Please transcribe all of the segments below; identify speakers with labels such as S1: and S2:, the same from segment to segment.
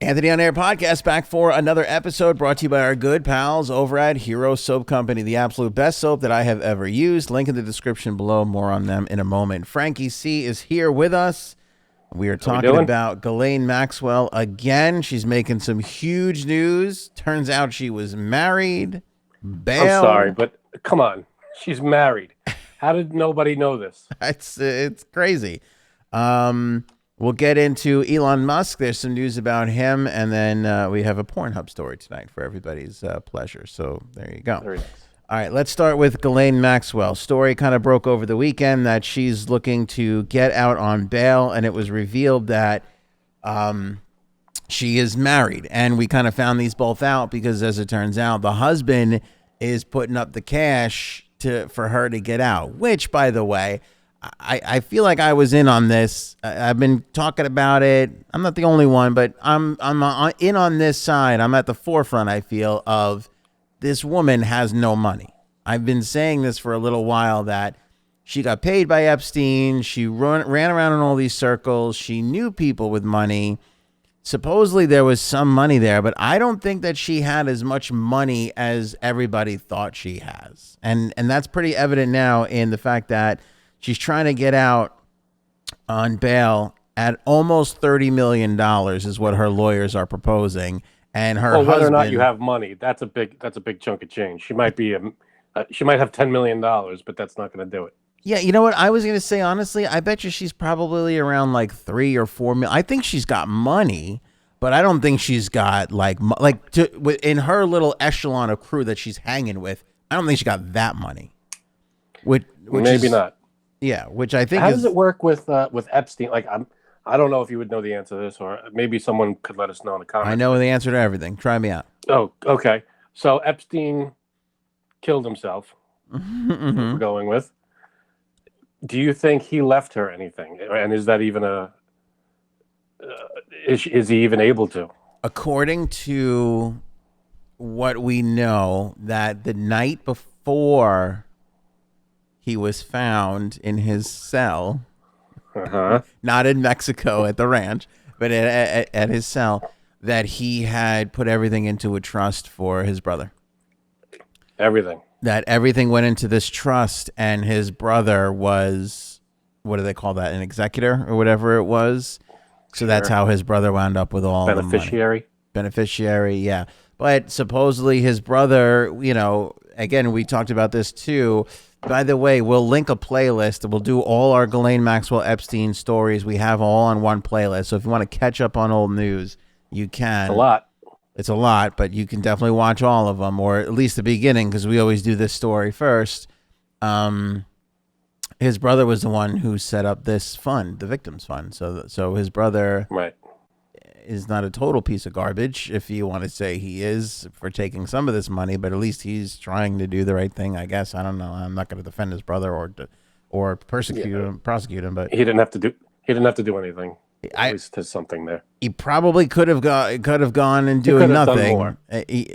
S1: Anthony on Air podcast back for another episode brought to you by our good pals over at Hero Soap Company, the absolute best soap that I have ever used. Link in the description below. More on them in a moment. Frankie C is here with us. We are talking about Ghislaine Maxwell again. She's making some huge news. Turns out she was married. Bail.
S2: I'm sorry, but come on. She's married. How did nobody know this?
S1: It's crazy. We'll get into Elon Musk. There's some news about him. And then we have a Pornhub story tonight for everybody's pleasure. So there you go.
S2: Very nice.
S1: All right, let's start with Ghislaine Maxwell. Story kind of broke over the weekend that she's looking to get out on bail. And it was revealed that she is married. And we kind of found these both out because, as it turns out, the husband is putting up the cash for her to get out, which, by the way, I feel like I was in on this. I've been talking about it. I'm not the only one, but I'm in on this side. I'm at the forefront, I feel, of this woman has no money. I've been saying this for a little while, that she got paid by Epstein. She ran around in all these circles. She knew people with money. Supposedly there was some money there, but I don't think that she had as much money as everybody thought she has. And that's pretty evident now in the fact that she's trying to get out on bail at almost $30 million is what her lawyers are proposing. And her husband,
S2: whether or not you have money, that's a big chunk of change. She might be she might have $10 million, but that's not going to do it.
S1: Yeah, you know what? I was going to say, honestly, I bet you she's probably around like 3 or 4 million. I think she's got money, but I don't think she's got in her little echelon of crew that she's hanging with. I don't think she got that money. Which
S2: maybe not.
S1: Yeah, which I think.
S2: How does it work with Epstein? Like, I don't know if you would know the answer to this, or maybe someone could let us know in the comments.
S1: I know the answer to everything. Try me out.
S2: Oh, okay. So Epstein killed himself.
S1: Mm-hmm.
S2: We're going with. Do you think he left her anything? And is that even is he even able to?
S1: According to what we know, that the night before he was found in his cell, not in Mexico at the ranch, but at his cell, that he had put everything into a trust for his brother.
S2: Everything.
S1: That everything went into this trust, and his brother was, what do they call that, an executor or whatever it was? So that's how his brother wound up with all the money. Beneficiary, yeah. But supposedly his brother, again, we talked about this too. By the way, we'll link a playlist. We'll do all our Ghislaine Maxwell Epstein stories. We have all on one playlist. So if you want to catch up on old news, you can.
S2: It's a lot.
S1: It's a lot, but you can definitely watch all of them, or at least the beginning, because we always do this story first. His brother was the one who set up this fund, the victims fund. So his brother is not a total piece of garbage, if you want to say he is, for taking some of this money, but at least he's trying to do the right thing, I guess. I don't know. I'm not going to defend his brother or prosecute him, but
S2: he didn't have to do anything. At least there's something there.
S1: He probably could have gone and doing nothing.
S2: Done more.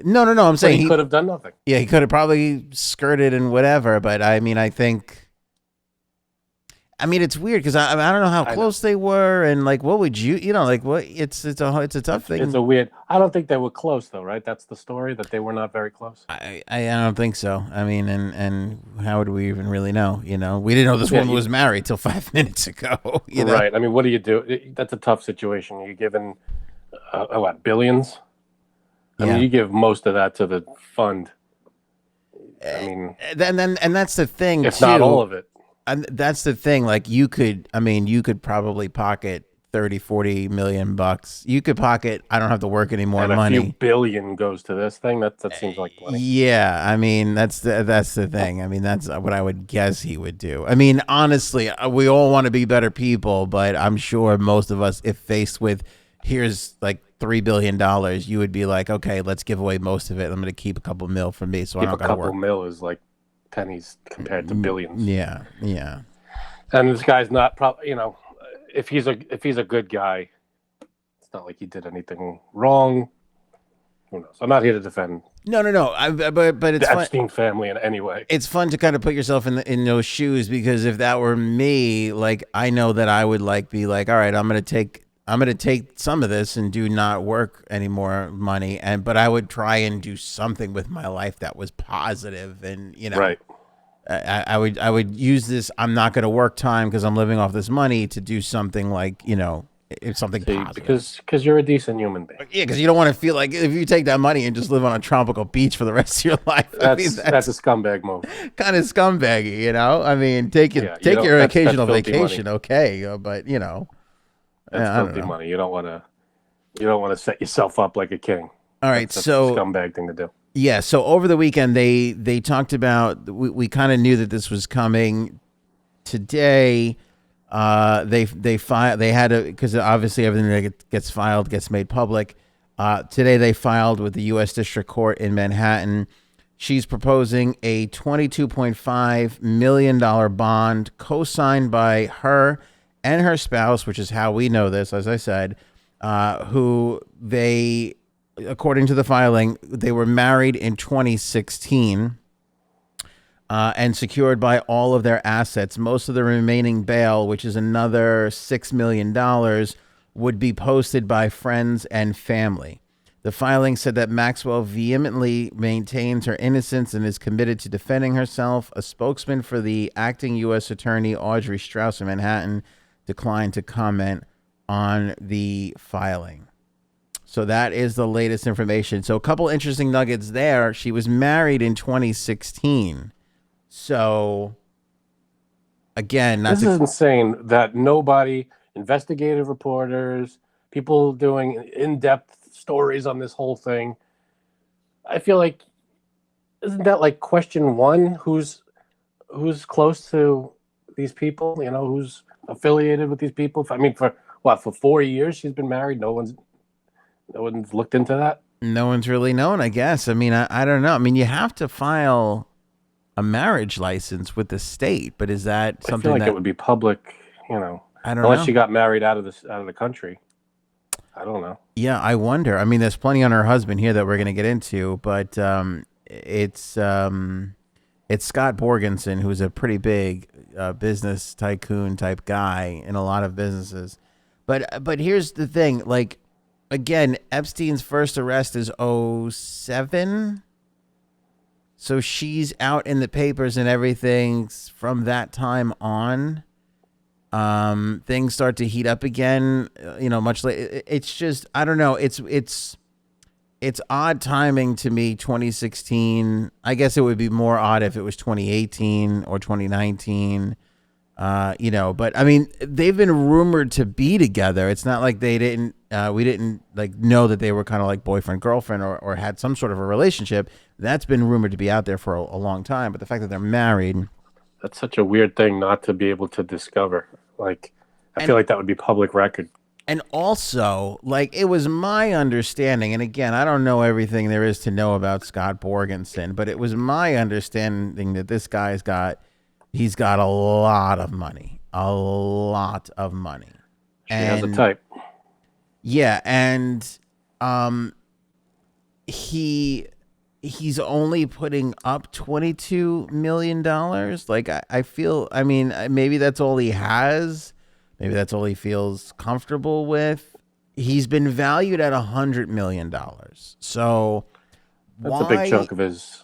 S1: No. I'm saying
S2: he could have done nothing.
S1: Yeah, he could have probably skirted and whatever. But I mean, it's weird because I don't know how close they were, and like, what would you what? It's a tough thing.
S2: It's a weird. I don't think they were close though, right? That's the story, that they were not very close.
S1: I don't think so. I mean, and how would we even really know? We didn't know this woman was married till 5 minutes ago.
S2: Right. I mean, what do you do? That's a tough situation. You're given billions. I mean, you give most of that to the fund. I mean,
S1: and that's the thing.
S2: If not all of it.
S1: And that's the thing. Like, you could probably pocket 30-40 million bucks. You could pocket, I don't have to work any more money.
S2: A few billion goes to this thing. That seems like plenty.
S1: Yeah, I mean, that's the thing. I mean, that's what I would guess he would do. I mean, honestly, we all want to be better people, but I'm sure most of us, if faced with, here's like $3 billion, you would be like, okay, let's give away most of it. I'm going to keep a couple mil for me, so I don't got to work.
S2: A couple mil is like pennies compared to billions.
S1: Yeah.
S2: And this guy's not probably, if he's a good guy, it's not like he did anything wrong. Who knows? I'm not here to defend.
S1: No. But it's
S2: the Epstein family in any way.
S1: It's fun to kind of put yourself in those shoes, because if that were me, like, I know that I would be like, all right, I'm going to take I'm going to take some of this and do not work any more money. But I would try and do something with my life that was positive. And,
S2: Right.
S1: I would use this. I'm not going to work time because I'm living off this money to do something like, it's something positive.
S2: Because you're a decent human being.
S1: Yeah, because you don't want to feel like if you take that money and just live on a tropical beach for the rest of your life.
S2: That's a scumbag move.
S1: Kind of scumbaggy, I mean, take your occasional vacation, money. Okay, but
S2: that's filthy money. You don't want to set yourself up like a king.
S1: All right,
S2: that's
S1: so
S2: a scumbag thing to do.
S1: Yeah, so over the weekend they talked about we kind of knew that this was coming. Today, they had to, because obviously everything that gets filed gets made public. Today they filed with the U.S. District Court in Manhattan. She's proposing a $22.5 million bond co-signed by her and her spouse, which is how we know this, as I said, who according to the filing, they were married in 2016 and secured by all of their assets. Most of the remaining bail, which is another $6 million, would be posted by friends and family. The filing said that Maxwell vehemently maintains her innocence and is committed to defending herself. A spokesman for the acting U.S. Attorney, Audrey Strauss in Manhattan, declined to comment on the filing. So that is the latest information. So a couple interesting nuggets there. She was married in 2016. So again,
S2: this is insane that nobody, investigative reporters, people doing in-depth stories on this whole thing. I feel like, isn't that like question one? Who's close to these people? Who's affiliated with these people? I mean, for 4 years she's been married. No one's looked into that.
S1: No one's really known, I guess. I mean, I don't know. I mean, you have to file a marriage license with the state, but is that something
S2: I feel like it would be public,
S1: I don't know.
S2: Unless she got married out of the country. I don't know.
S1: Yeah, I wonder. I mean, there's plenty on her husband here that we're going to get into, but it's Scott Borgenson, who's a pretty big business tycoon type guy in a lot of businesses. But here's the thing, like, again, Epstein's first arrest is 2007. So she's out in the papers and everything from that time on. Things start to heat up again, much later. It's just, I don't know. It's odd timing to me, 2016. I guess it would be more odd if it was 2018 or 2019. But I mean, they've been rumored to be together. It's not like we didn't know that they were kind of like boyfriend, girlfriend, or had some sort of a relationship. That's been rumored to be out there for a long time. But the fact that they're married,
S2: that's such a weird thing not to be able to discover. Like, I feel like that would be public record.
S1: And also, like, it was my understanding, and again, I don't know everything there is to know about Scott Borgenson, but it was my understanding that this guy's he's got a lot of money.
S2: She has a type.
S1: Yeah, and he's only putting up $22 million. Like, I feel, I mean, maybe that's all he has. Maybe that's all he feels comfortable with. He's been valued at $100 million. So
S2: that's a big chunk of his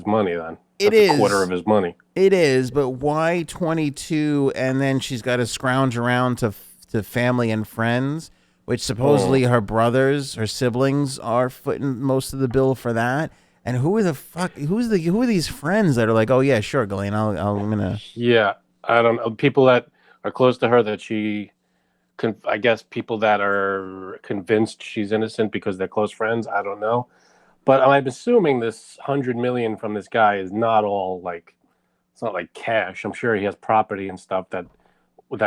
S2: money then.
S1: It is
S2: a quarter of his money.
S1: It is, but why 22? And then she's got to scrounge around to family and friends, which supposedly her brothers, her siblings are footing most of the bill for that. And who are these friends that are like, oh yeah, sure, Ghislaine, I'm gonna.
S2: Yeah, I don't know. People that are close to her that I guess people that are convinced she's innocent because they're close friends. I don't know. But I'm assuming this $100 million from this guy is not all like, it's not like cash. I'm sure he has property and stuff that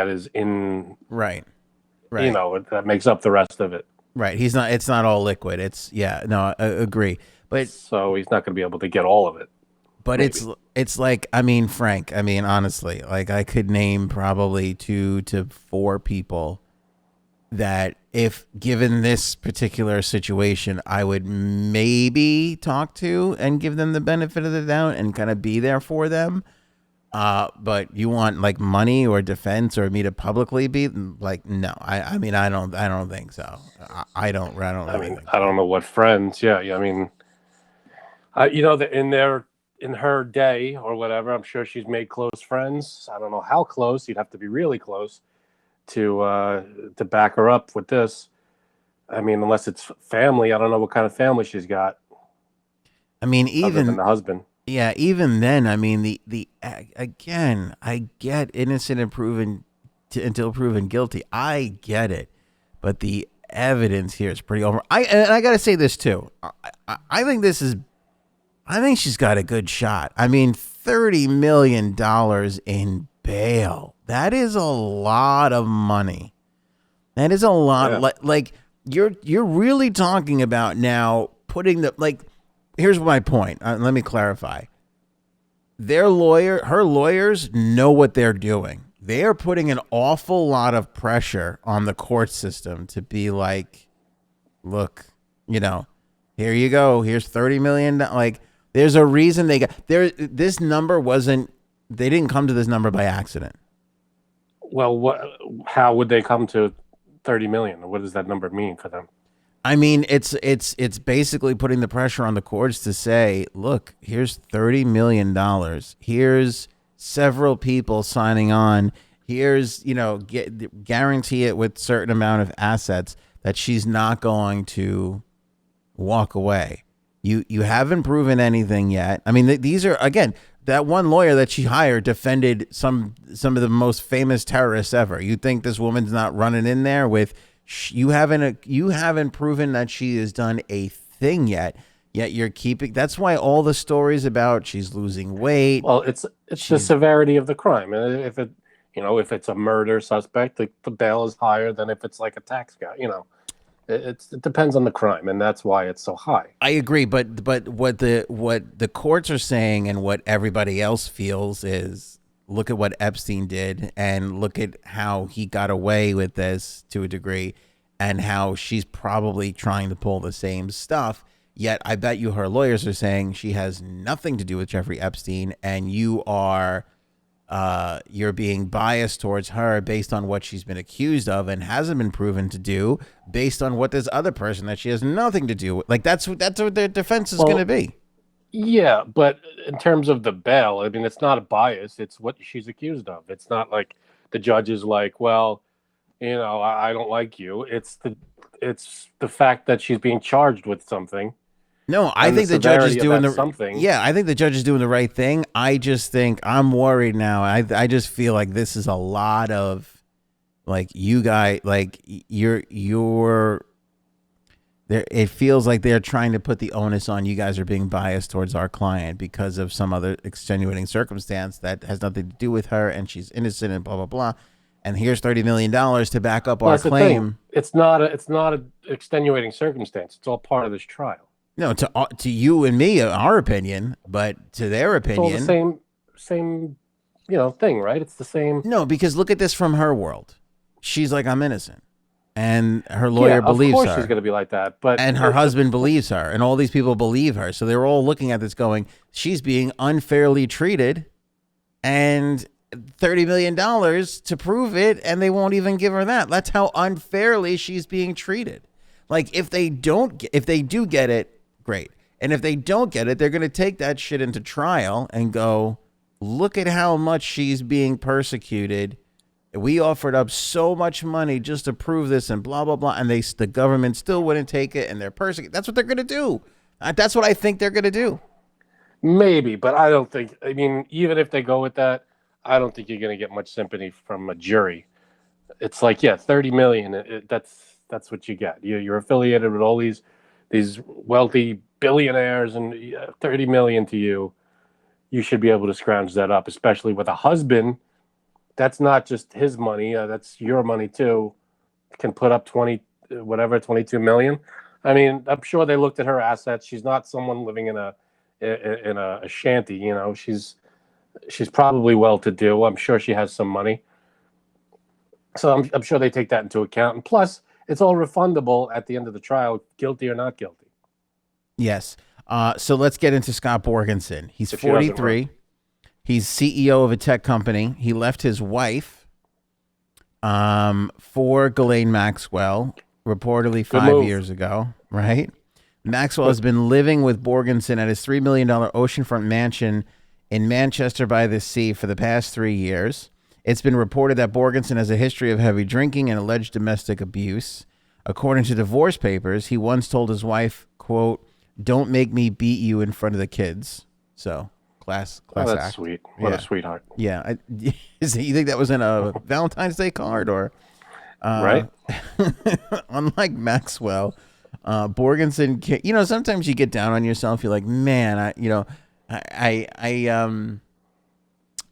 S2: is in
S1: right.
S2: That makes up the rest of it.
S1: Right. It's not all liquid. I agree. But
S2: so he's not going to be able to get all of it.
S1: But maybe. It's like, I mean, Frank, I mean, honestly, like I could name probably 2 to 4 people that if given this particular situation, I would maybe talk to and give them the benefit of the doubt and kind of be there for them. But you want like money or defense or me to publicly be like, no, I mean, I don't think so. I don't
S2: I
S1: really
S2: mean,
S1: think
S2: I
S1: so.
S2: don't know what friends. Yeah, yeah. I mean, that in her day or whatever, I'm sure she's made close friends. I don't know how close. You'd have to be really close to back her up with this. I mean, unless it's family, I don't know what kind of family she's got
S1: I mean,
S2: other than
S1: even
S2: the husband.
S1: yeah, even then, I mean, again, I get innocent and until proven guilty. I get it, but the evidence here is pretty over. I got to say this too. I think this is. I think she's got a good shot. I mean, $30 million in bail. That is a lot of money. That is a lot.
S2: Yeah.
S1: Like you're really talking about now putting the like. Here's my point. Let me clarify. Her lawyers know what they're doing. They are putting an awful lot of pressure on the court system to be like, look, here you go. Here's 30 million. Like, there's a reason they got there. This number wasn't. They didn't come to this number by accident.
S2: Well, what? How would they come to 30 million? What does that number mean for them?
S1: I mean, it's basically putting the pressure on the courts to say, look, here's $30 million. Here's several people signing on. Here's guarantee it with certain amount of assets that she's not going to walk away. You haven't proven anything yet. I mean, these are again that one lawyer that she hired defended some of the most famous terrorists ever. You think this woman's not running in there with you haven't proven that she has done a thing yet. Yet you're keeping. That's why all the stories about she's losing weight.
S2: Well, it's the severity of the crime. And if it's a murder suspect, the bail is higher than if it's like a tax guy. It depends on the crime, and that's why it's so high.
S1: I agree, but what the courts are saying and what everybody else feels is look at what Epstein did and look at how he got away with this to a degree and how she's probably trying to pull the same stuff. Yet I bet you her lawyers are saying she has nothing to do with Jeffrey Epstein and you're being biased towards her based on what she's been accused of and hasn't been proven to do based on what this other person that she has nothing to do with. Like that's what their defense is going to be.
S2: Yeah, but in terms of the bail, I mean, it's not a bias. It's what she's accused of. It's not like the judge is like, well, I don't like you. It's the fact that she's being charged with something.
S1: No, I think the judge is doing
S2: something.
S1: Yeah, I think the judge is doing the right thing. I just think I'm worried now. I just feel like this is a lot of like you guys like you're there. It feels like they're trying to put the onus on you guys are being biased towards our client because of some other extenuating circumstance that has nothing to do with her and she's innocent and blah blah blah. And here's $30 million to back up our claim.
S2: It's not a extenuating circumstance. It's all part of this trial.
S1: No, to you and me, our opinion, but to their opinion,
S2: it's all the same thing, right? It's the same.
S1: No, because look at this from her world. She's like, I'm innocent, and her lawyer believes her.
S2: Of course, she's going to be like that,
S1: and her husband believes her, and all these people believe her. So they're all looking at this, going, she's being unfairly treated, and $30 million to prove it, and they won't even give her that. That's how unfairly she's being treated. Like if they do get it. Great. And if they don't get it, they're going to take that shit into trial and go, look at how much she's being persecuted. We offered up so much money just to prove this and blah, blah, blah. And the government still wouldn't take it and they're persecuted. That's what they're going to do. That's what I think they're going to do.
S2: Maybe, but I don't think, I mean, even if they go with that, I don't think you're going to get much sympathy from a jury. It's like, yeah, 30 million. That's what you get. You're affiliated with all these wealthy billionaires and 30 million to you should be able to scrounge that up, especially with a husband. That's not just his money. That's your money too. Can put up 22 million. I mean, I'm sure they looked at her assets. She's not someone living in a shanty. She's probably well-to-do. I'm sure she has some money. So I'm sure they take that into account. And plus, it's all refundable at the end of the trial, guilty or not guilty.
S1: Yes. So let's get into Scott Borgenson. He's 43. He's CEO of a tech company. He left his wife for Ghislaine Maxwell, reportedly
S2: Good
S1: 5 years
S2: move.
S1: ago, right? Maxwell has been living with Borgenson at his $3 million oceanfront mansion in Manchester by the Sea for the past 3 years. It's been reported that Borgenson has a history of heavy drinking and alleged domestic abuse. According to divorce papers, he once told his wife, quote, "Don't make me beat you in front of the kids." So, class
S2: Oh, that's
S1: act.
S2: sweet. What a
S1: Yeah.
S2: sweetheart.
S1: Yeah. You think that was in a Valentine's Day card or
S2: Right?
S1: unlike Maxwell, Borgenson, sometimes you get down on yourself. You're like, man,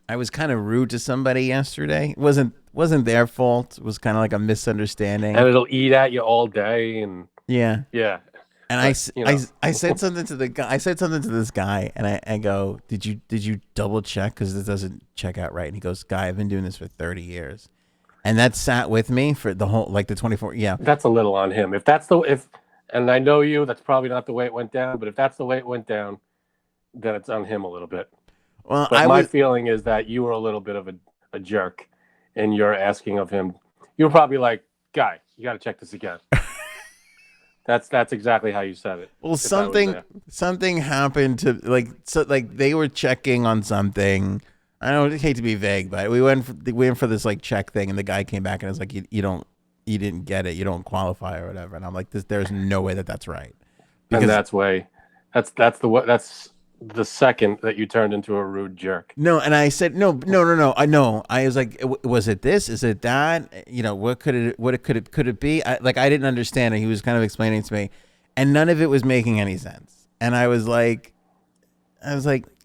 S1: I was kind of rude to somebody yesterday. It wasn't their fault. It was kind of like a misunderstanding.
S2: And it'll eat at you all day. And
S1: Yeah.
S2: yeah.
S1: And
S2: But,
S1: I said something to the guy. I said something to this guy, and I go, "Did you double check because this doesn't check out right?" And he goes, "Guy, I've been doing this for 30 years," and that sat with me for the whole the 24. Yeah.
S2: that's a little on him. And I know you, that's probably not the way it went down, but if that's the way it went down, then it's on him a little bit.
S1: Well,
S2: But my feeling is that you were a little bit of a jerk, and you're asking of him. You were probably like, "Guy, you got to check this again." That's exactly how you said it.
S1: Well,
S2: if I was there.
S1: something happened to they were checking on something. I don't hate to be vague, but we went for this check thing, and the guy came back and was like, you didn't get it, you don't qualify or whatever. And I'm like, there's no way that's right.
S2: And that's the second that you turned into a rude jerk.
S1: No, and I said no. I know. I was like, was it this? Is it that? What could it be? I didn't understand, and he was kind of explaining to me, and none of it was making any sense. And I was like,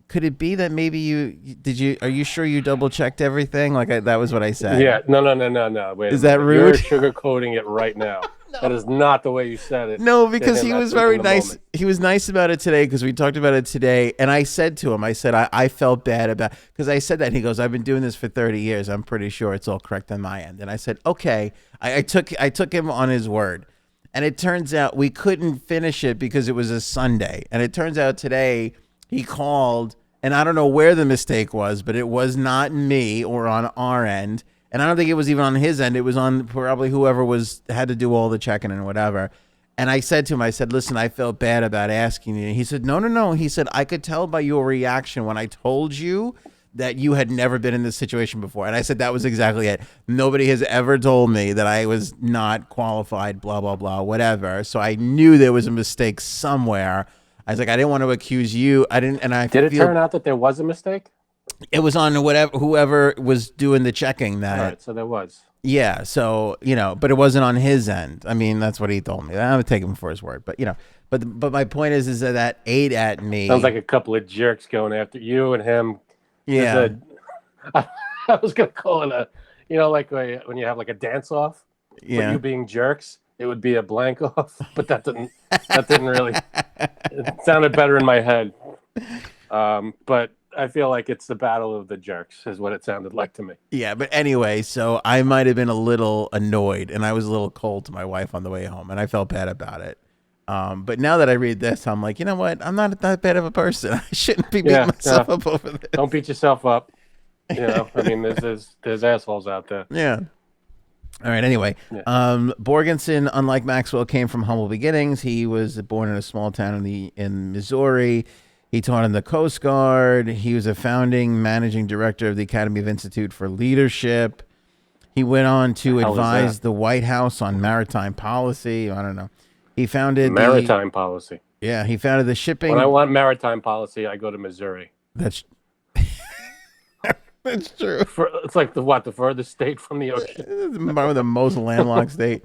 S1: could it be that maybe are you sure you double checked everything? That was what I said.
S2: Yeah. No. Wait.
S1: Is that rude?
S2: You're sugarcoating it right now. No. That is not the way you said it.
S1: No, because he was very nice. Moment. He was nice about it today because we talked about it today. And I said to him, I felt bad about, because I said that. And he goes, "I've been doing this for 30 years. I'm pretty sure it's all correct on my end." And I said, okay. I took him on his word. And it turns out we couldn't finish it because it was a Sunday. And it turns out today he called, and I don't know where the mistake was, but it was not me or on our end. And I don't think it was even on his end. It was on probably whoever had to do all the checking and whatever. And I said to him, "Listen, I felt bad about asking you." And he said, no. He said, "I could tell by your reaction when I told you that you had never been in this situation before." And I said, that was exactly it. Nobody has ever told me that I was not qualified, blah, blah, blah, whatever. So I knew there was a mistake somewhere. I was like, I didn't want to accuse you. I didn't. And I
S2: did it turn out that there was a mistake?
S1: It was on whoever was doing the checking that.
S2: All right, so there was.
S1: Yeah, so but it wasn't on his end. I mean, that's what he told me. I would take him for his word, but but my point is that ate at me.
S2: Sounds like a couple of jerks going after you and him.
S1: Yeah,
S2: I was gonna call it like when you have a dance off.
S1: Yeah,
S2: you being jerks, it would be a blank off, but that didn't really. It sounded better in my head, but. I feel like it's the battle of the jerks is what it sounded like to me.
S1: Yeah, but anyway, so I might have been a little annoyed, and I was a little cold to my wife on the way home, and I felt bad about it. But now that I read this, I'm like, you know what? I'm not that bad of a person. I shouldn't be beating myself up over this.
S2: Don't beat yourself up. I mean, there's assholes out there.
S1: Yeah. All right. Anyway, Borgenson, unlike Maxwell, came from humble beginnings. He was born in a small town in Missouri. He taught in the Coast Guard. He was a founding managing director of the Academy of Institute for Leadership. He went on to advise the White House on maritime policy. I don't know. He founded
S2: maritime policy.
S1: Yeah, he founded the shipping.
S2: When I want maritime policy, I go to Missouri.
S1: That's true.
S2: It's like the furthest state from the ocean.
S1: The most landlocked state.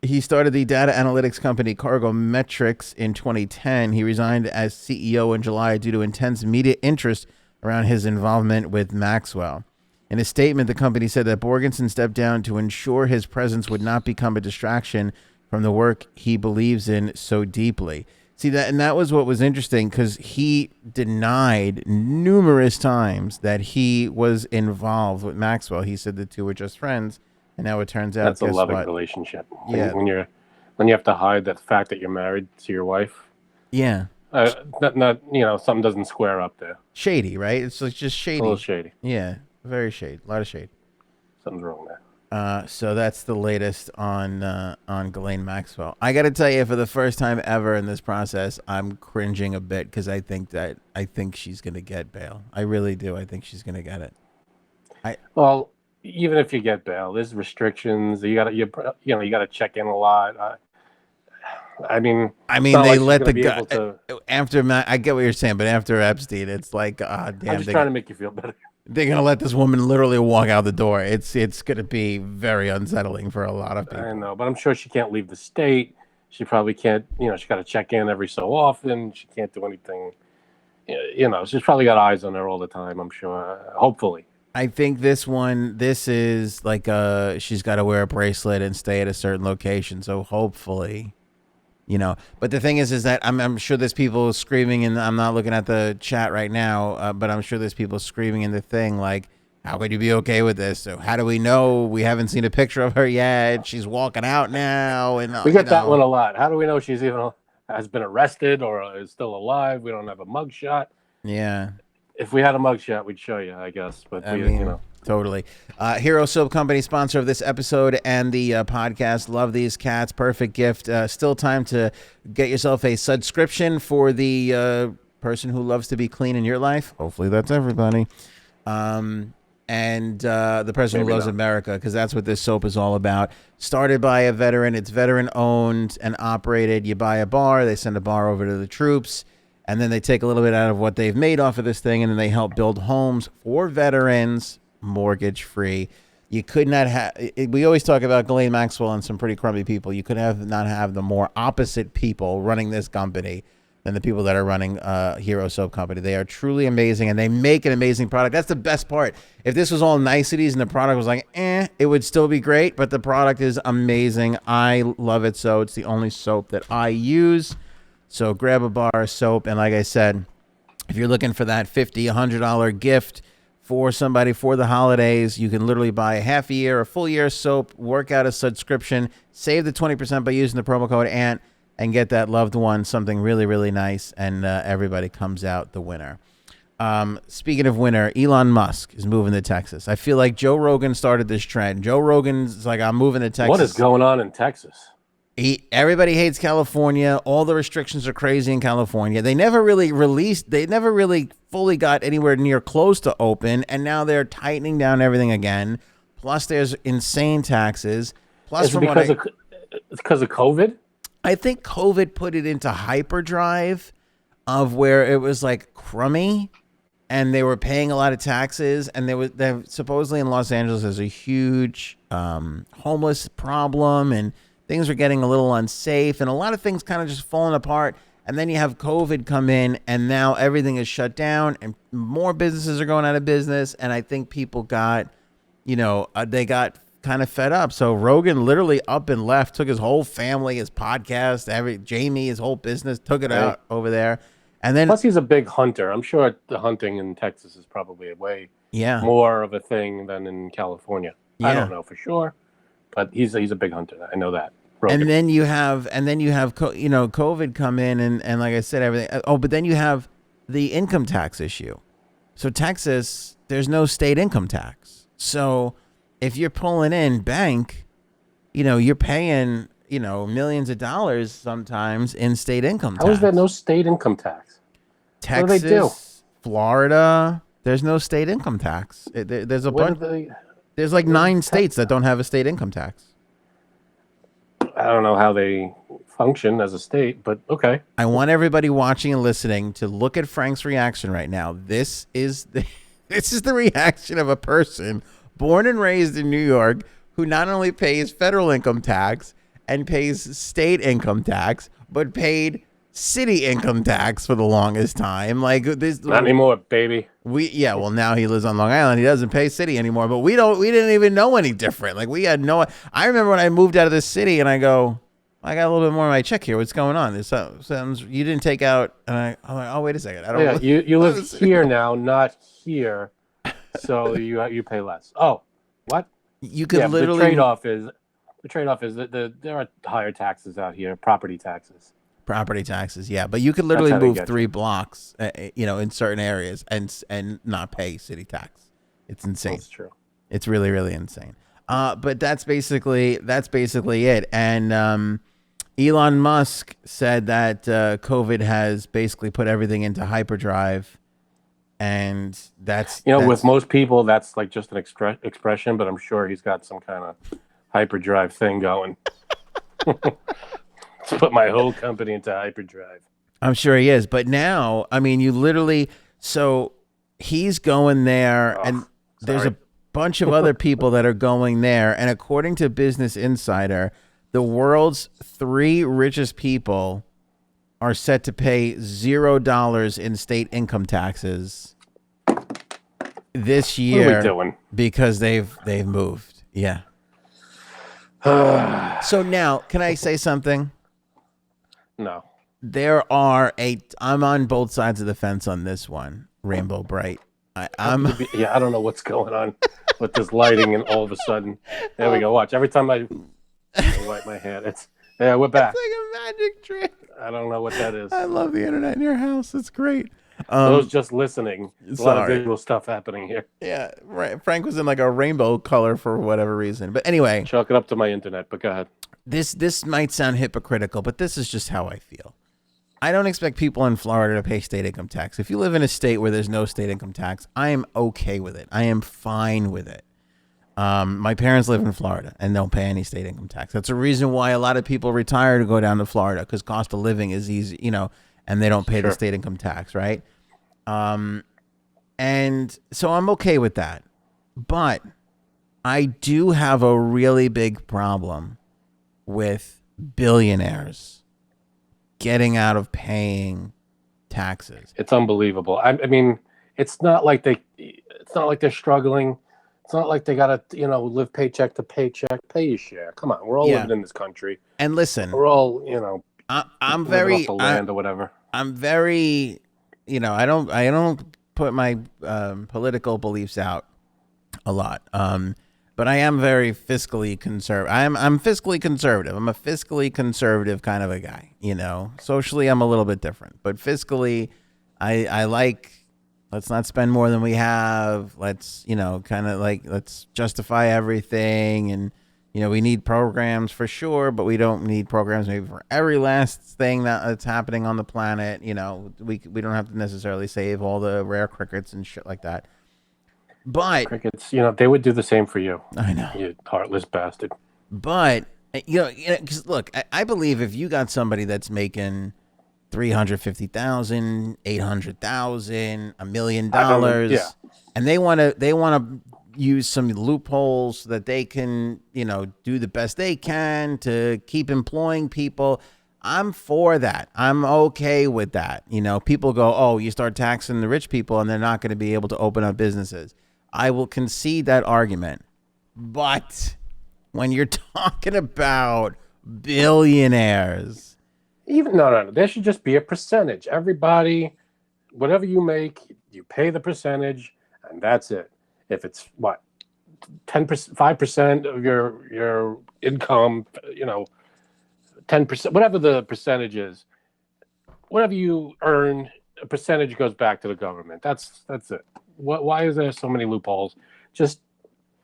S1: He started the data analytics company Cargo Metrics in 2010. He resigned as CEO in July due to intense media interest around his involvement with Maxwell. In a statement, the company said that Borgenson stepped down to ensure his presence would not become a distraction from the work he believes in so deeply. See that, and that was what was interesting because he denied numerous times that he was involved with Maxwell. He said the two were just friends. And now it turns out
S2: that's a loving relationship.
S1: Yeah.
S2: When you have to hide that fact that you're married to your wife.
S1: Yeah.
S2: Not something doesn't square up there.
S1: Shady, right? It's like just
S2: It's a little
S1: shady.
S2: shady.
S1: Yeah, very shady. A lot of shade.
S2: Something's wrong there.
S1: So that's the latest on Ghislaine Maxwell. I got to tell you, for the first time ever in this process, I'm cringing a bit because I think she's gonna get bail. I really do. I think she's gonna get it.
S2: Well, even if you get bail, there's restrictions. You gotta check in a lot.
S1: I
S2: It's
S1: mean,
S2: not
S1: they
S2: like she's
S1: let
S2: gonna
S1: the
S2: be
S1: guy
S2: able to.
S1: after I get what you're saying, but after Epstein, it's like,
S2: I'm
S1: damn,
S2: just trying to make you feel better.
S1: they're gonna let this woman literally walk out the door. It's gonna be very unsettling for a lot of
S2: I
S1: people.
S2: know, but I'm sure she can't leave the state. She probably can't. She got to check in every so often. She can't do anything. She's probably got eyes on her all the time. I'm sure. Hopefully.
S1: I think this is like she's got to wear a bracelet and stay at a certain location. So hopefully, But the thing is that I'm sure there's people screaming, and I'm not looking at the chat right now, but I'm sure there's people screaming in the thing like, "How could you be okay with this? So how do we know? We haven't seen a picture of her yet. She's walking out now, and
S2: We get that one a lot. How do we know she's even has been arrested or is still alive? We don't have a mugshot.
S1: Yeah.
S2: If we had a mugshot, we'd show you, I guess. But
S1: Totally. Hero Soap Company, sponsor of this episode and the podcast. Love these cats. Perfect gift. Still time to get yourself a subscription for the person who loves to be clean in your life. Hopefully that's everybody. And the person who loves America, because that's what this soap is all about. Started by a veteran. It's veteran owned and operated. You buy a bar, they send a bar over to the troops, and then they take a little bit out of what they've made off of this thing, and then they help build homes for veterans, mortgage free. You could not have. We always talk about Ghislaine Maxwell and some pretty crummy people. You could not have the more opposite people running this company than the people that are running Hero Soap Company. They are truly amazing, and they make an amazing product. That's the best part. If this was all niceties and the product was like, it would still be great, but the product is amazing. I love it so. It's the only soap that I use. So grab a bar of soap, and like I said, if you're looking for that $50, $100 gift for somebody for the holidays, you can literally buy a half a year, a full year of soap, work out a subscription, save the 20% by using the promo code ANT, and get that loved one something really, really nice, and everybody comes out the winner. Speaking of winner, Elon Musk is moving to Texas. I feel like Joe Rogan started this trend. Joe Rogan's like, I'm moving to Texas.
S2: What is going on in Texas?
S1: Everybody hates California. All the restrictions are crazy in California. They never really fully got anywhere near close to open, and now they're tightening down everything again. Plus, there's insane taxes. Plus,
S2: it's because of COVID?
S1: I think COVID put it into hyperdrive of where it was like crummy, and they were paying a lot of taxes, and there supposedly in Los Angeles there's a huge homeless problem, and things are getting a little unsafe, and a lot of things kind of just falling apart. And then you have COVID come in, and now everything is shut down, and more businesses are going out of business. And I think people got, they got kind of fed up. So Rogan literally up and left, took his whole family, his podcast, Jamie, his whole business, took it out over there. And then
S2: plus he's a big hunter. I'm sure the hunting in Texas is probably way more of a thing than in California. I don't know for sure, but he's a big hunter. I know that. Rogan.
S1: And then you have COVID come in, and like I said, everything. Oh, but then you have the income tax issue. So Texas, there's no state income tax. So if you're pulling in bank, you're paying, millions of dollars sometimes in state income tax.
S2: How is that no state income tax?
S1: Texas,
S2: what do they do?
S1: Florida, there's no state income tax. There's a bunch. There's like 9 states that don't have a state income tax.
S2: I don't know how they function as a state, but okay.
S1: I want everybody watching and listening to look at Frank's reaction right now. This is the reaction of a person born and raised in New York who not only pays federal income tax and pays state income tax, but paid city income tax for the longest time. Like this,
S2: not anymore, baby.
S1: Well, now he lives on Long Island. He doesn't pay city anymore, but we didn't even know any different. Like we had no. I remember when I moved out of the city, and I go, I got a little bit more of my check here. What's going on? There's something you didn't take out, and I'm like, oh, wait a second. I don't.
S2: Yeah, you live here now, not here, so you pay less. Oh, what?
S1: You could literally.
S2: The trade off is that there are higher taxes out here, property taxes.
S1: Property taxes, yeah, but you could literally move 3 blocks, in certain areas and not pay city tax. It's insane.
S2: That's true.
S1: It's really, really insane. But that's basically it. And Elon Musk said that COVID has basically put everything into hyperdrive, and that's
S2: with most people that's like just an expression, but I'm sure he's got some kind of hyperdrive thing going. To put my whole company into hyperdrive.
S1: I'm sure he is. But now, I mean, you literally, so he's going there, and there's a bunch of other people that are going there. And according to Business Insider, the world's 3 richest people are set to pay $0 in state income taxes this year.
S2: What are we doing?
S1: Because they've moved. Yeah. So now, can I say something?
S2: No.
S1: I'm on both sides of the fence on this one, Rainbow Bright. I
S2: don't know what's going on with this lighting, and all of a sudden, there we go. Watch. Every time I wipe my hand, we're back.
S1: It's like a magic trick.
S2: I don't know what that is.
S1: I love the internet in your house. It's great.
S2: Those just listening. A lot of visual stuff happening here.
S1: Yeah, right. Frank was in like a rainbow color for whatever reason. But anyway.
S2: Chalk it up to my internet, but go ahead.
S1: This might sound hypocritical, but this is just how I feel. I don't expect people in Florida to pay state income tax. If you live in a state where there's no state income tax, I am okay with it. I am fine with it. My parents live in Florida and don't pay any state income tax. That's a reason why a lot of people retire to go down to Florida, because cost of living is easy, and they don't pay the state income tax, right? And so I'm okay with that. But I do have a really big problem with billionaires getting out of paying taxes.
S2: It's unbelievable. I mean, it's not like they're struggling. It's not like they gotta, live paycheck to paycheck. Pay your share. Come on, we're all living in this country.
S1: And listen,
S2: we're all,
S1: I'm very
S2: off the land or whatever.
S1: I'm very, I don't put my political beliefs out a lot. But I am very fiscally conservative. I'm fiscally conservative. I'm a fiscally conservative kind of a guy. Socially I'm a little bit different, but fiscally, I like, let's not spend more than we have. Let's let's justify everything, and we need programs for sure, but we don't need programs maybe for every last thing that's happening on the planet. We don't have to necessarily save all the rare crickets and shit like that. But
S2: crickets, they would do the same for you.
S1: I know,
S2: you heartless bastard.
S1: But because look, I believe if you got somebody that's making $350,000, $800,000, $1 million, and they want to use some loopholes so that they can, do the best they can to keep employing people. I'm for that. I'm okay with that. People go, oh, you start taxing the rich people and they're not going to be able to open up businesses. I will concede that argument. But when you're talking about billionaires,
S2: no, there should just be a percentage. Everybody, whatever you make, you pay the percentage, and that's it. If it's 10%, 5% of your income, 10%, whatever the percentage is, whatever you earn, a percentage goes back to the government. That's it. Why is there so many loopholes? Just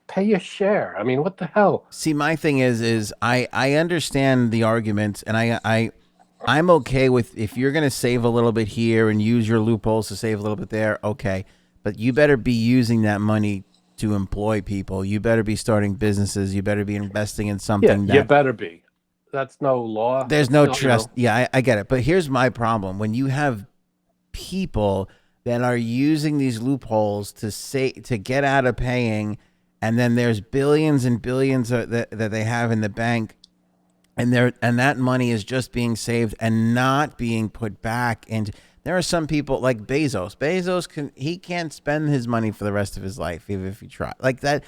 S2: pay your share. I mean, what the hell?
S1: See, my thing is I understand the arguments, and I'm okay with, if you're going to save a little bit here and use your loopholes to save a little bit there, okay. But you better be using that money to employ people. You better be starting businesses. You better be investing in something.
S2: Yeah, you better be. That's no law.
S1: There's no trust. Yeah, I get it. But here's my problem. When you have people that are using these loopholes to get out of paying, and then there's billions and billions that they have in the bank, and that money is just being saved and not being put back into. There are some people like Bezos. He can't spend his money for the rest of his life, even if he tried. Like that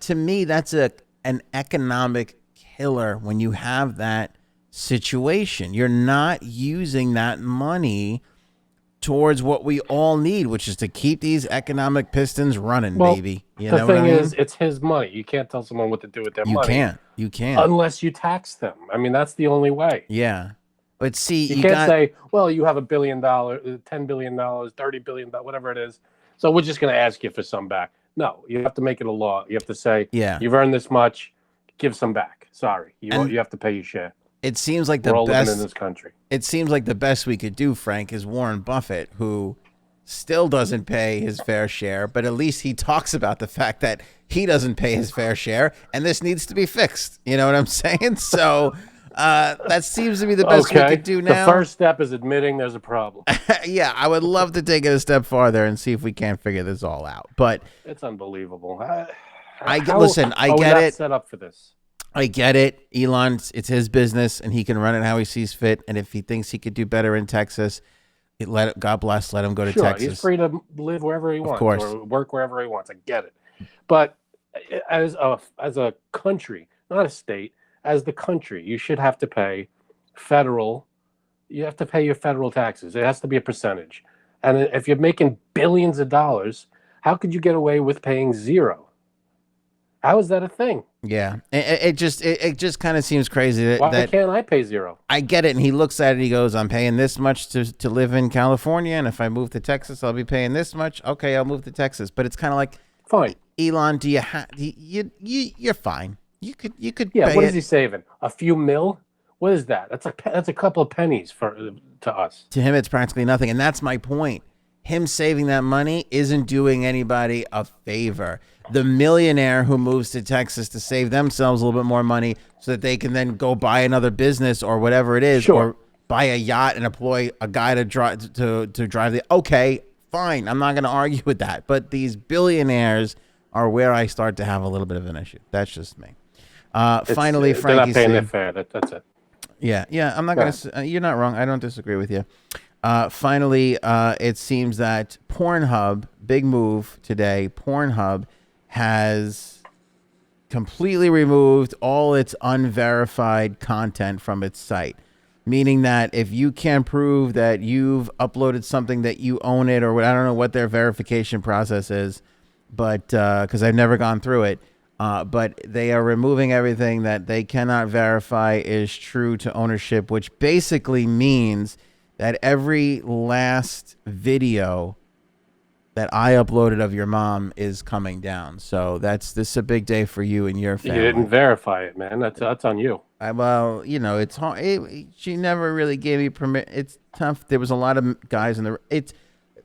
S1: to me, that's an economic killer when you have that situation. You're not using that money towards what we all need, which is to keep these economic pistons running, baby.
S2: The thing is, it's his money. You can't tell someone what to do with their money.
S1: You can't.
S2: Unless you tax them. I mean, that's the only way.
S1: Yeah. But see,
S2: You can't say, well, you have $1 billion, $10 billion, $30 billion, whatever it is. So we're just going to ask you for some back. No, you have to make it a law. You have to say, you've earned this much, give some back. Sorry, you have to pay your share.
S1: It seems like
S2: we're all living in this country.
S1: It seems like the best we could do, Frank, is Warren Buffett, who still doesn't pay his fair share, but at least he talks about the fact that he doesn't pay his fair share, and this needs to be fixed. You know what I'm saying? So that seems to be the best we could do now.
S2: The first step is admitting there's a problem.
S1: Yeah, I would love to take it a step farther and see if we can't figure this all out. But
S2: it's unbelievable.
S1: I get it.
S2: Set up for this.
S1: I get it. Elon, it's his business, and he can run it how he sees fit. And if he thinks he could do better in Texas, God bless, let him go to Texas.
S2: He's free to live wherever he wants,
S1: of course,
S2: or work wherever he wants. I get it. But as a country, not a state, as the country, you should have to pay federal. You have to pay your federal taxes. It has to be a percentage. And if you're making billions of dollars, how could you get away with paying zero? How is that a thing?
S1: Yeah, it just kind of seems crazy.
S2: Why can't I pay zero?
S1: I get it. And he looks at it, he goes, I'm paying this much to live in California, and if I move to Texas, I'll be paying this much. Okay, I'll move to Texas. But it's kind of like,
S2: fine.
S1: Elon, do you you're fine. You could
S2: Yeah,
S1: pay
S2: what is he saving? A few mil? What is that? That's a couple of pennies to us.
S1: To him, it's practically nothing. And that's my point. Him saving that money isn't doing anybody a favor. The millionaire who moves to Texas to save themselves a little bit more money so that they can then go buy another business or whatever it is, or buy a yacht and employ a guy to drive the. Okay, fine. I'm not going to argue with that. But these billionaires are where I start to have a little bit of an issue. That's just me. Finally, Frankie,
S2: they're not paying their fare. That's it.
S1: Yeah. I'm not going to. You're not wrong. I don't disagree with you. Finally, it seems that Pornhub, big move today, Pornhub has completely removed all its unverified content from its site, meaning that if you can't prove that you've uploaded something that you own it, or I don't know what their verification process is, but because I've never gone through it, but they are removing everything that they cannot verify is true to ownership, which basically means that every last video that I uploaded of your mom is coming down. So this is a big day for you and your family.
S2: You didn't verify it, man. That's on you.
S1: Well, it's hard. She never really gave me permit. It's tough. There was a lot of guys in the.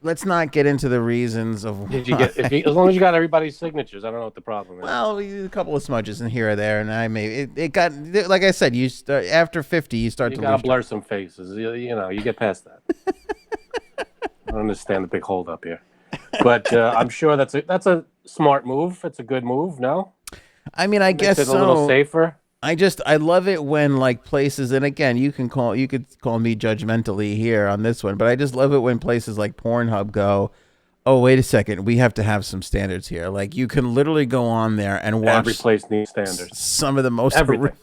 S1: Let's not get into the reasons of why.
S2: As long as you got everybody's signatures, I don't know what the problem is.
S1: Well, a couple of smudges in here or there, and it got, like I said, you start after 50, you gotta
S2: blur some faces. You get past that. I don't understand the big hold up here, but I'm sure that's a smart move. It's a good move. No,
S1: I mean, I guess
S2: it's a little safer.
S1: I love it when like places, and again, you could call me judgmentally here on this one, but I just love it when places like Pornhub go, oh, wait a second, we have to have some standards here. Like you can literally go on there and watch.
S2: Every place needs standards.
S1: Some of the most horrific.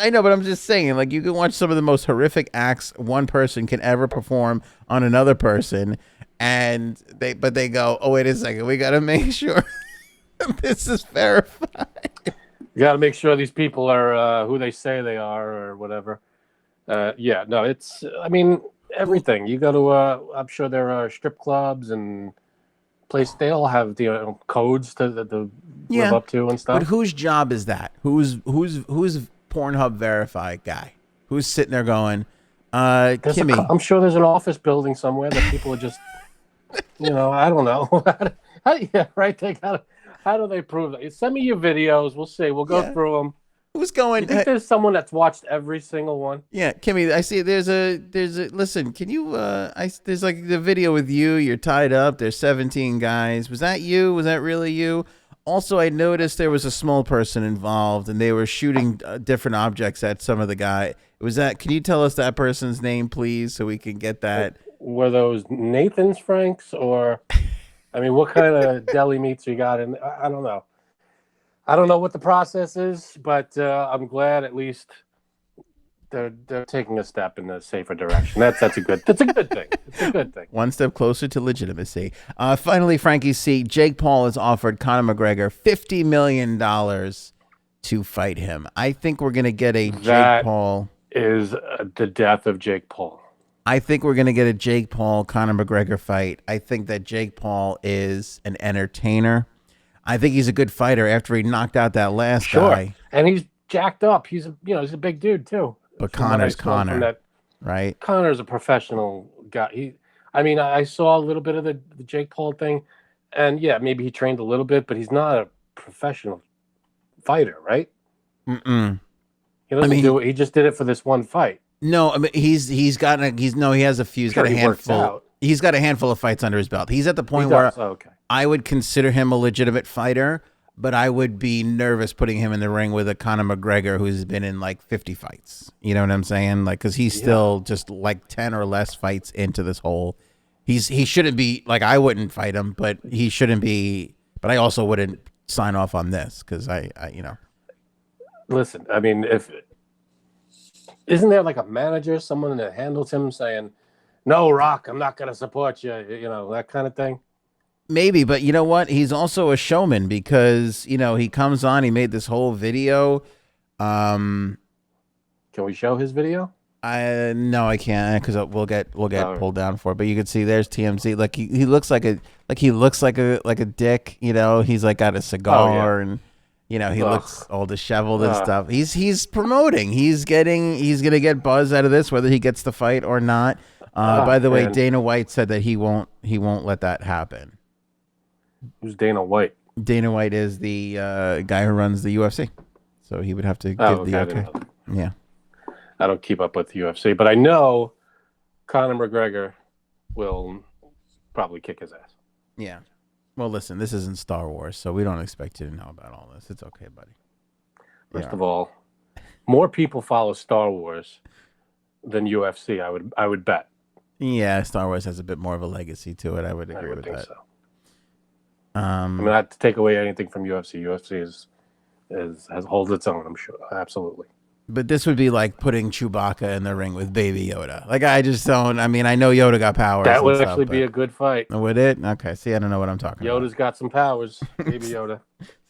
S1: I know, but I'm just saying, like you can watch some of the most horrific acts one person can ever perform on another person, and they go, oh, wait a second, we got to make sure this is verified.
S2: You got to make sure these people are who they say they are or whatever. It's, I mean, everything. You go to, I'm sure there are strip clubs and places, they all have codes to live up to and stuff.
S1: But whose job is that? Who's Pornhub verified guy? Who's sitting there going, Kimmy?
S2: I'm sure there's an office building somewhere that people are just, I don't know. How do they prove that? Send me your videos. We'll see. We'll go through them.
S1: Who's going?
S2: You think there's someone that's watched every single one?
S1: Yeah, Kimmy, I see. There's a. Listen, can you? There's like the video with you. You're tied up. There's 17 guys. Was that you? Was that really you? Also, I noticed there was a small person involved, and they were shooting different objects at some of the guy. Was that? Can you tell us that person's name, please, so we can get that?
S2: Were those Nathan's Franks or? I mean, what kind of deli meats you got in? I don't know. I don't know what the process is, but I'm glad at least they're taking a step in a safer direction. That's a good thing. It's a good thing.
S1: One step closer to legitimacy. Finally, Frankie C. Jake Paul has offered Conor McGregor $50 million to fight him. I think we're gonna get a Jake Paul.
S2: is the death of Jake Paul.
S1: I think we're going to get a Jake Paul Conor McGregor fight. I think that Jake Paul is an entertainer. I think he's a good fighter after he knocked out that last guy.
S2: And he's jacked up. He's a big dude too.
S1: But Conor's Conor, right?
S2: Conor's a professional guy. I saw a little bit of the Jake Paul thing, and yeah, maybe he trained a little bit, but he's not a professional fighter, right?
S1: Mm-mm.
S2: He doesn't do it. He just did it for this one fight.
S1: No, I mean he has a few. He's got a handful. He's got a handful of fights under his belt. He's at the point where I would consider him a legitimate fighter, but I would be nervous putting him in the ring with a Conor McGregor who's been in like 50 fights. You know what I'm saying? Like, because he's still just like 10 or less fights into this whole. He shouldn't be like, I wouldn't fight him, but he shouldn't be. But I also wouldn't sign off on this because I.
S2: Listen, I mean, isn't there like a manager, someone that handles him, saying, "No, Rock, I'm not going to support you," that kind of thing?
S1: Maybe, but you know what? He's also a showman because he comes on. He made this whole video.
S2: Can we show his video?
S1: No, I can't because we'll get pulled down for it. But you can see there's TMZ. Like he looks like a dick. He's like got a cigar and. He looks all disheveled and stuff. He's promoting. He's gonna get buzz out of this, whether he gets the fight or not. By the way, Dana White said that he won't let that happen.
S2: Who's Dana White?
S1: Dana White is the guy who runs the UFC, so he would have to give the okay. Yeah,
S2: I don't keep up with the UFC, but I know Conor McGregor will probably kick his ass.
S1: Yeah. Well, listen, this isn't Star Wars, so we don't expect you to know about all this. It's okay, buddy.
S2: First of all, more people follow Star Wars than UFC, I would bet.
S1: Yeah, Star Wars has a bit more of a legacy to it. I would agree with that. So.
S2: Not to take away anything from UFC. UFC has holds its own, I'm sure. Absolutely.
S1: But this would be like putting Chewbacca in the ring with Baby Yoda. Like, I just don't. I mean, I know Yoda got powers.
S2: That would actually be a good fight.
S1: Would it? Okay. See, I don't know what I'm talking about.
S2: Yoda's got some powers. Baby Yoda.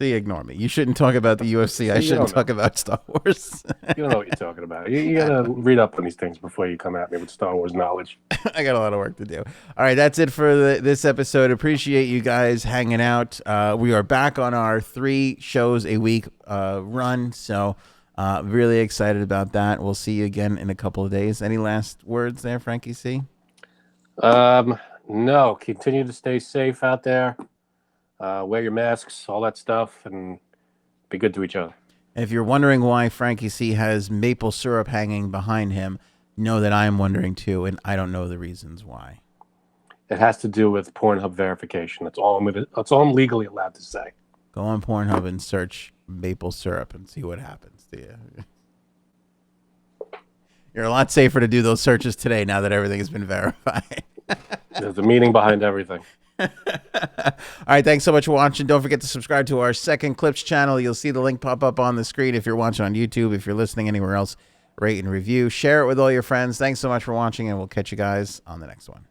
S1: See, ignore me. You shouldn't talk about the UFC. I shouldn't talk about Star Wars.
S2: You don't know what you're talking about. You got to read up on these things before you come at me with Star Wars knowledge.
S1: I got a lot of work to do. All right. That's it for this episode. Appreciate you guys hanging out. We are back on our 3 shows a week run. So... really excited about that. We'll see you again in a couple of days. Any last words there, Frankie C?
S2: No. Continue to stay safe out there. Wear your masks, all that stuff, and be good to each other.
S1: If you're wondering why Frankie C has maple syrup hanging behind him, know that I am wondering too, and I don't know the reasons why.
S2: It has to do with Pornhub verification. That's all I'm legally allowed to say.
S1: Go on Pornhub and search maple syrup and see what happens to you. You're a lot safer to do those searches today now that everything has been verified.
S2: There's a meaning behind everything.
S1: All right, thanks so much for watching. Don't forget to subscribe to our Second Clips channel. You'll see the link pop up on the screen if you're watching on YouTube. If you're listening anywhere else, rate and review. Share it with all your friends. Thanks so much for watching, and we'll catch you guys on the next one.